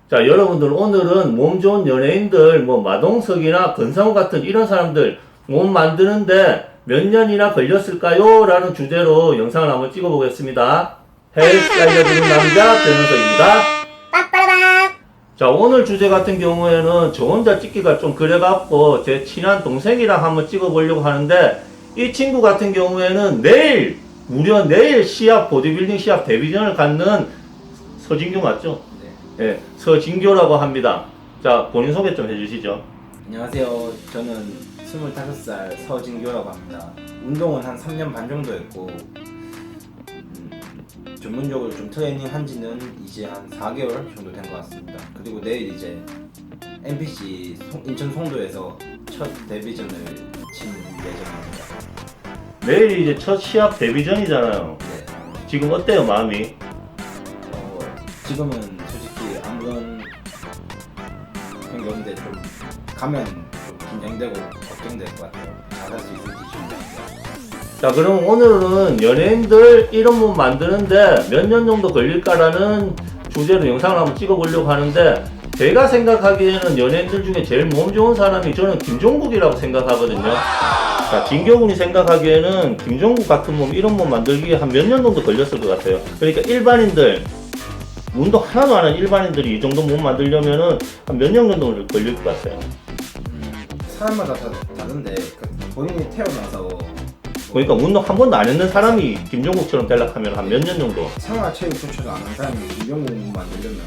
자, 여러분들 오늘은 몸 좋은 연예인들, 뭐 마동석이나 권상우 같은 이런 사람들 몸 만드는데 몇 년이나 걸렸을까요? 라는 주제로 영상을 한번 찍어보겠습니다. 헬스 알려주는 남자 변호석입니다. 빠빠라밤. 자, 오늘 주제 같은 경우에는 저 혼자 찍기가 좀 그래갖고 제 친한 동생이랑 한번 찍어보려고 하는데, 이 친구 같은 경우에는 무려 내일 시합, 보디빌딩 시합 데뷔전을 갖는 서진교 맞죠? 네, 서진교라고 합니다. 자, 본인 소개 좀 해주시죠. 안녕하세요. 저는 25살 서진교라고 합니다. 운동은 한 3년 반 정도 했고, 전문적으로 좀 트레이닝 한 지는 이제 한 4개월 정도 된 것 같습니다. 그리고 내일 이제 NPC 인천 송도에서 첫 데뷔전을 치는 예정입니다. 내일 이제 첫 시합 데뷔전이잖아요. 네. 지금 어때요, 마음이? 지금은 솔직히 아무런 그런 게 없는데 좀 가면 좀 긴장되고 걱정될 것 같아요. 잘할 수 있을지 준비합니다. 자, 그럼 오늘은 연예인들 이런 몸 만드는데 몇 년 정도 걸릴까라는 주제로 영상을 한번 찍어보려고 하는데, 제가 생각하기에는 연예인들 중에 제일 몸 좋은 사람이 저는 김종국이라고 생각하거든요. 자, 진교군이 생각하기에는 김종국 같은 몸, 이런 몸 만들기에 한 몇 년 정도 걸렸을 것 같아요. 그러니까 일반인들, 운동 하나도 안 하는 일반인들이 이 정도 몸 만들려면은 한 몇 년 정도 걸릴 것 같아요. 사람마다 다른데 본인이 태어나서 그러니까 운동 한 번도 안 했는 사람이 김종국처럼 되려면 한 몇 년 정도? 생활체육조차도 안 한 사람이 김종국 만들려면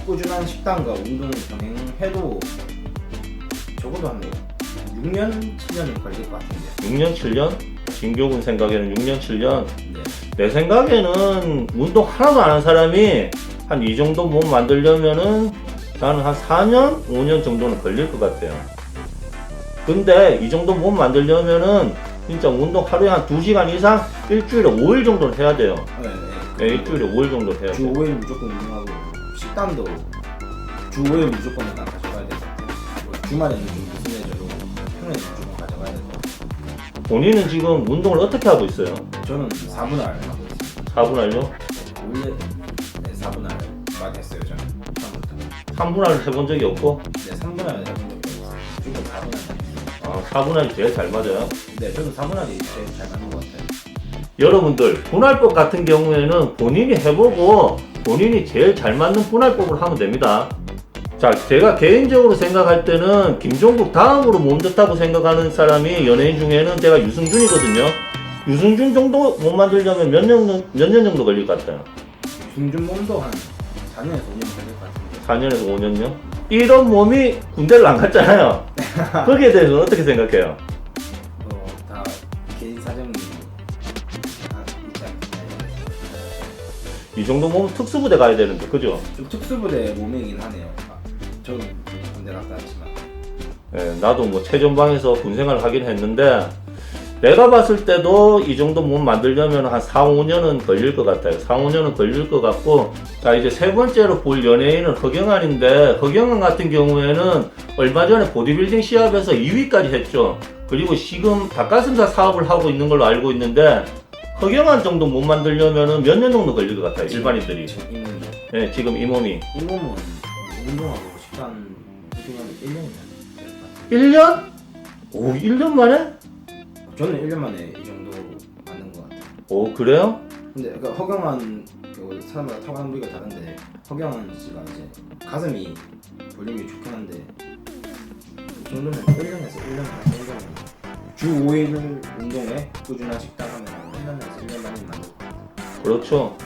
꾸준한 식단과 운동 병행해도 적어도 한 6년, 7년은 걸릴 것 같은데. 6년, 7년? 진교군 생각에는 6년, 7년? 네. 내 생각에는 운동 하나도 안 한 사람이 한 이 정도 몸 만들려면은 나는 한 4년, 5년 정도는 걸릴 것 같아요. 근데 이 정도 몸 만들려면은 진짜 운동 하루에 한 2시간 이상 일주일에 5일 정도는 해야 돼요. 네, 일주일에 5일 정도 해야 주 돼요. 5일 무조건 운동하고 식단도 주 5일 무조건 일단 가져가야 되고, 주말에는 좀 무슨해져도 평일에 무조건 가져가야 되고. 본인은 지금 운동을 어떻게 하고 있어요? 저는 4분할 하고 있습니다. 4분할요? 원래 4분할만 했어요. 저는 처음부터. 3분할을 해본 적이 없고? 네, 3분할 해본 적이 없어요. 무조건 4분할. 아, 4분할이 제일 잘 맞아요? 네, 저는 4분할이 제일 잘 맞는 것 같아요. 여러분들, 분할법 같은 경우에는 본인이 해보고 본인이 제일 잘 맞는 분할법을 하면 됩니다. 자, 제가 개인적으로 생각할 때는 김종국 다음으로 몸 좋다고 생각하는 사람이 연예인 중에는 제가 유승준이거든요. 유승준 정도 못 만들려면 몇 년 정도 걸릴 것 같아요? 중준 몸도 한 4년에서 5년 걸릴 것 같은데. 4년에서 5년요? 이런 몸이 군대를 안 갔잖아요. 거기에 대해서는 어떻게 생각해요? 다 개인 사정이 다 있지 않겠나. 이 정도 몸은 특수부대 가야 되는데, 그죠? 좀 특수부대 몸이긴 하네요. 저는 군대 갔다 왔지만. 예, 나도 뭐 최전방에서 군생활을 하긴 했는데, 내가 봤을 때도 이 정도 몸 만들려면 한 4, 5년은 걸릴 것 같아요. 4, 5년은 걸릴 것 같고, 자, 이제 세 번째로 볼 연예인은 허경환인데, 허경환 같은 경우에는 얼마 전에 보디빌딩 시합에서 2위까지 했죠. 그리고 지금 닭가슴살 사업을 하고 있는 걸로 알고 있는데, 허경환 정도 몸 만들려면 몇 년 정도 걸릴 것 같아요, 일반인들이. 네, 지금 이 몸이. 이 몸은 운동하고 식단 꾸준하면 1년이면 될 것 같아요. 1년? 오, 1년 만에? 저는 1년 만에 이 정도 맞는 것 같아요. 오, 그래요? 근데 허경환 사람마다 타고난 부위가 다른데, 허경환 씨가 이제 가슴이 볼륨이 좋긴 한데, 이 정도면 1년에서 1년 반 정도면 주 5일 운동에 꾸준한 식단하면 1년에서 1년 반이 맞는 것 같아요. 그렇죠.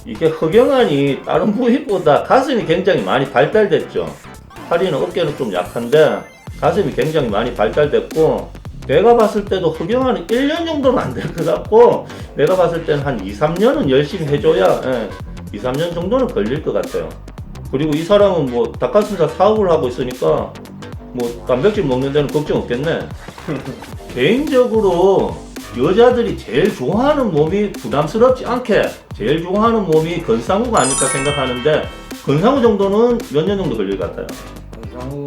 이게 허경환이 다른 부위보다 가슴이 굉장히 많이 발달됐죠. 팔이는 어깨는 좀 약한데 가슴이 굉장히 많이 발달됐고, 내가 봤을 때도 허경환은 1년 정도는 안 될 것 같고, 내가 봤을 때는 한 2, 3년은 열심히 해줘야 2, 3년 정도는 걸릴 것 같아요. 그리고 이 사람은 뭐 닭가슴살 사업을 하고 있으니까 뭐 단백질 먹는 데는 걱정 없겠네. 개인적으로 여자들이 제일 좋아하는 몸이 부담스럽지 않게 제일 좋아하는 몸이 권상우가 아닐까 생각하는데, 권상우 정도는 몇 년 정도 걸릴 것 같아요? 권상우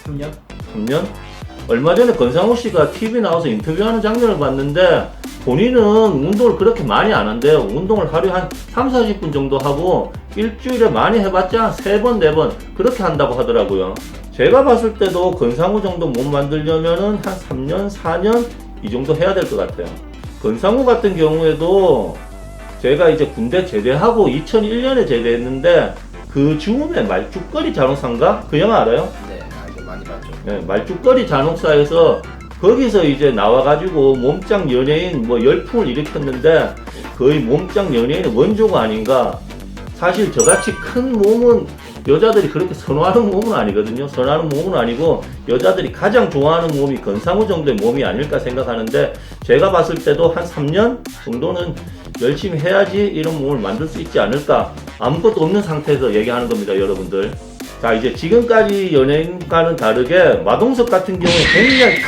씨는 3년? 3년? 얼마 전에 권상우 씨가 TV 나와서 인터뷰하는 장면을 봤는데, 본인은 운동을 그렇게 많이 안 한대요. 운동을 하루에 한 3, 40분 정도 하고 일주일에 많이 해봤자 3번, 4번 그렇게 한다고 하더라고요. 제가 봤을 때도 건상우 정도 못 만들려면은 한 3년, 4년 이 정도 해야 될 것 같아요. 건상우 같은 경우에도 제가 이제 군대 제대하고 2001년에 제대했는데 그 즈음에 말죽거리 잔혹사인가? 그 영화 알아요? 네, 알죠. 많이 봤죠. 네, 말죽거리 잔혹사에서 거기서 이제 나와가지고 몸짱 연예인 뭐 열풍을 일으켰는데 거의 몸짱 연예인의 원조가 아닌가. 사실 저같이 큰 몸은 여자들이 그렇게 선호하는 몸은 아니거든요. 선호하는 몸은 아니고 여자들이 가장 좋아하는 몸이 건상우 정도의 몸이 아닐까 생각하는데 제가 봤을 때도 한 3년 정도는 열심히 해야지 이런 몸을 만들 수 있지 않을까. 아무것도 없는 상태에서 얘기하는 겁니다, 여러분들. 자, 이제 지금까지 연예인과는 다르게 마동석 같은 경우에 굉장히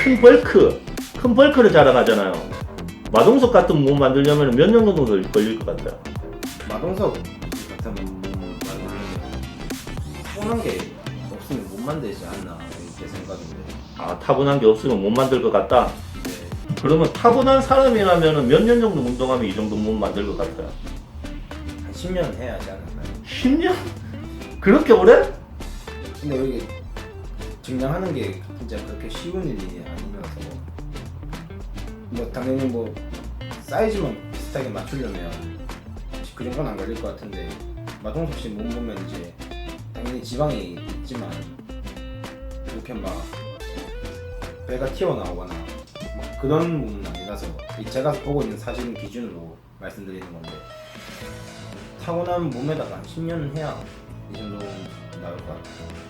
큰 벌크를 자랑하잖아요. 마동석 같은 몸 만들려면 몇 년 정도 걸릴 것 같아요? 마동석 같은 만들면 타고난 게 없으면 못 만들지 않나 이렇게 생각인데. 아, 타고난 게 없으면 못 만들 것 같다? 네. 그러면 타고난 사람이라면 몇 년 정도 운동하면 이 정도 몸 만들 것 같아요? 한 10년 해야 하지 않을까요? 10년? 그렇게 오래? 근데 이게 증량하는 게 진짜 그렇게 쉬운 일이 아니라서 뭐 당연히 뭐 사이즈만 비슷하게 맞추려면 그 정도는 안 걸릴 것 같은데 마동석 씨 몸 보면 이제 당연히 지방이 있지만 그렇게 막 배가 튀어나오거나 막 그런 몸은 아니라서 제가 보고 있는 사진 기준으로 말씀드리는 건데 타고난 몸에다가 한 10년 해야 이 정도 나올 것 같아요.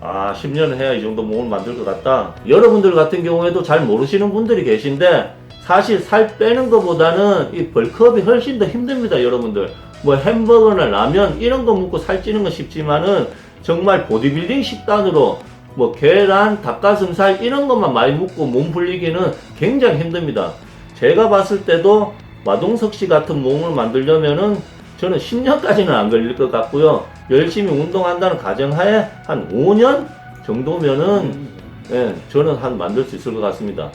아, 10년을 해야 이 정도 몸을 만들 것 같다. 여러분들 같은 경우에도 잘 모르시는 분들이 계신데 사실 살 빼는 것보다는 이 벌크업이 훨씬 더 힘듭니다, 여러분들. 뭐 햄버거나 라면 이런 거 먹고 살찌는 건 쉽지만은 정말 보디빌딩 식단으로 뭐 계란, 닭가슴살 이런 것만 많이 먹고 몸 불리기는 굉장히 힘듭니다. 제가 봤을 때도 마동석 씨 같은 몸을 만들려면은 저는 10년까지는 안 걸릴 것 같고요. 열심히 운동한다는 가정하에 한 5년 정도면은 예, 저는 한 만들 수 있을 것 같습니다.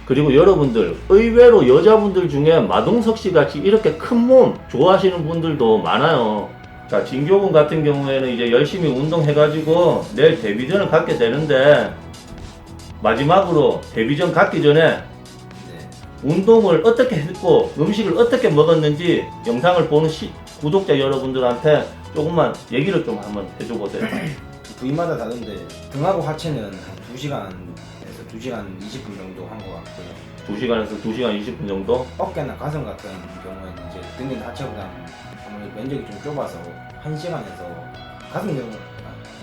그리고 여러분들 의외로 여자분들 중에 마동석 씨 같이 이렇게 큰 몸 좋아하시는 분들도 많아요. 자, 진교군 같은 경우에는 이제 열심히 운동해가지고 내일 데뷔전을 갖게 되는데 마지막으로 데뷔전 갖기 전에 네. 운동을 어떻게 했고 음식을 어떻게 먹었는지 영상을 보는 구독자 여러분들한테 조금만 얘기를 좀 한번 해줘 보세요. 부위마다 다른데 등하고 하체는 한 2시간에서 2시간 20분 정도 한 것 같고요. 2시간에서 2시간 20분 정도? 어깨나 가슴 같은 경우에는 이제 등이나 하체보다 아무래도 면적이 좀 좁아서 1시간에서 가슴 경우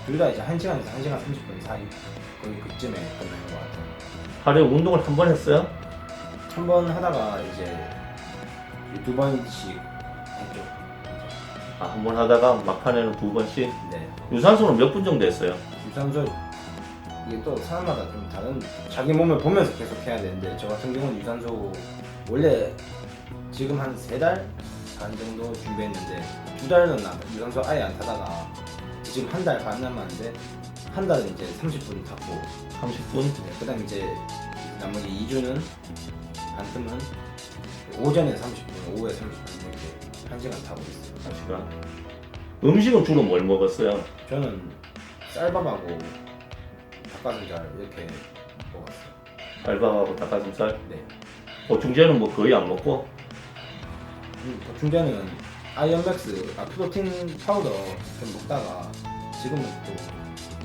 둘 다 이제 1시간에서 1시간 30분 사이 거의 그쯤에 끝나는 것 같아요. 하루에 운동을 한 번 했어요? 한 번 하다가 이제 2번씩 했죠. 아, 한 번 하다가 막판에는 2번씩? 네. 유산소는 몇 분 정도 했어요? 유산소 이게 또 사람마다 좀 다른 자기 몸을 보면서 계속 해야 되는데 저 같은 경우는 유산소 원래 지금 한 3달 반 정도 준비했는데 2달은 유산소 아예 안 타다가 지금 한 달 반 남았는데 한 달은 이제 30분 탔고 30분? 네, 그다음 이제 나머지 2주는 반틈은 오전에 30분, 오후에 30분 이렇게 1시간 타고 있어요. 1시간. 음식은 주로 뭘 먹었어요? 저는 쌀밥하고 닭가슴살 이렇게 먹었어요. 알밥하고 닭가슴살? 네. 보충제는 뭐 거의 안 먹고? 보충제는 아이언맥스, 프로틴 파우더 좀 먹다가 지금은 또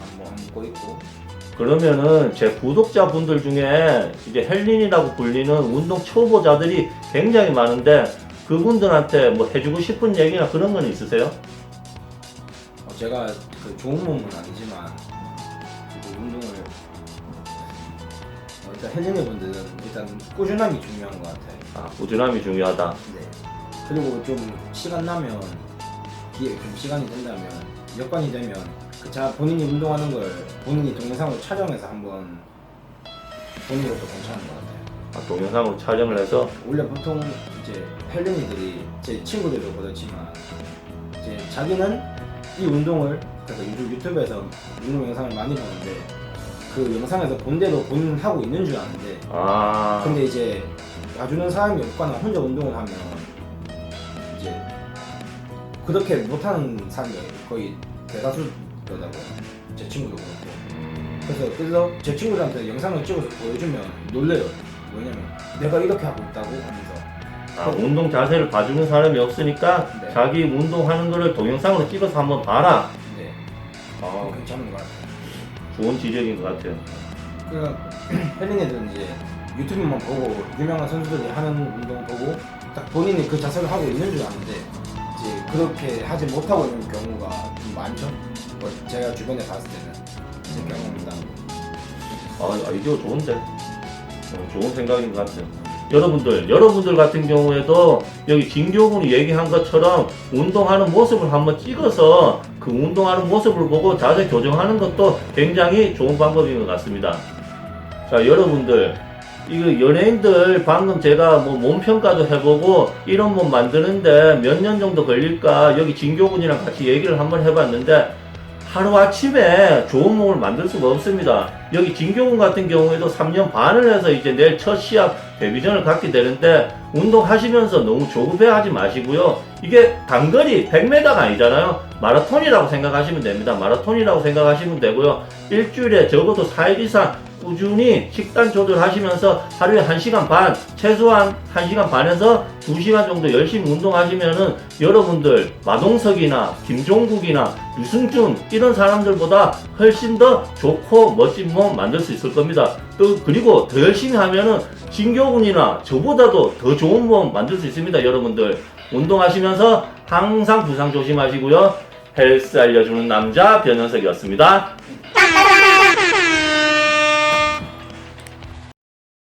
안 먹고 있고. 그러면은 제 구독자분들 중에 이제 헬린이라고 불리는 운동 초보자들이 굉장히 많은데 그분들한테 뭐 해주고 싶은 얘기나 그런 건 있으세요? 제가 그 좋은 몸은 아니지만 그래도 운동을 일단 헬린이 분들은 일단 꾸준함이 중요한 것 같아요. 아, 꾸준함이 중요하다. 네. 그리고 좀 시간 나면 좀 시간이 된다면 여건이 되면 본인이 운동하는 걸 본인이 동영상으로 촬영해서 한번 보는 것도 괜찮은 것 같아요. 아, 동영상으로 촬영을 해서 원래 보통 이제 헬린이들이 제 친구들도 그렇지만 이제 자기는 이 운동을 그래서 유튜브에서 운동 영상을 많이 보는데 그 영상에서 본 대로 본인은 하고 있는 줄 아는데 근데 이제 봐주는 사람이 없거나 혼자 운동을 하면 이제 그렇게 못하는 사람이 거의 대다수더라고요. 제 친구도 그렇고. 그래서 제 친구들한테 영상을 찍어서 보여주면 놀래요. 왜냐면 내가 이렇게 하고 있다고 하면서. 운동 자세를 봐주는 사람이 없으니까 네. 자기 운동하는 거를 동영상으로 찍어서 한번 봐라. 네. 아, 괜찮은 것 같아요. 좋은 지적인 것 같아요. 그 헬린애들은 이제 유튜브만 보고 유명한 선수들이 하는 운동 보고 딱 본인이 그 자세를 하고 있는 줄 아는데 이제 그렇게 하지 못하고 있는 경우가 좀 많죠. 뭐 제가 주변에 봤을 때는 제 경험입니다. 아이디어 좋은데. 좋은 생각인 것 같아요. 여러분들 같은 경우에도 여기 진교군이 얘기한 것처럼 운동하는 모습을 한번 찍어서 그 운동하는 모습을 보고 자세 교정하는 것도 굉장히 좋은 방법인 것 같습니다. 자, 여러분들, 이거 연예인들 방금 제가 뭐 몸평가도 해보고 이런 몸 만드는데 몇 년 정도 걸릴까 여기 진교군이랑 같이 얘기를 한번 해봤는데 하루아침에 좋은 몸을 만들 수가 없습니다. 여기 진교군 같은 경우에도 3년 반을 해서 이제 내일 첫 시합 데뷔전을 갖게 되는데 운동하시면서 너무 조급해하지 마시고요. 이게 단거리 100m가 아니잖아요. 마라톤이라고 생각하시면 됩니다. 마라톤이라고 생각하시면 되고요. 일주일에 적어도 4일 이상 꾸준히 식단 조절하시면서 하루에 1시간 반, 최소한 1시간 반에서 2시간 정도 열심히 운동하시면은 여러분들 마동석이나 김종국이나 유승준 이런 사람들보다 훨씬 더 좋고 멋진 몸 만들 수 있을 겁니다. 또 그리고 더 열심히 하면은 진교군이나 저보다도 더 좋은 몸 만들 수 있습니다. 여러분들 운동하시면서 항상 부상 조심하시고요. 헬스 알려주는 남자 변현석이었습니다.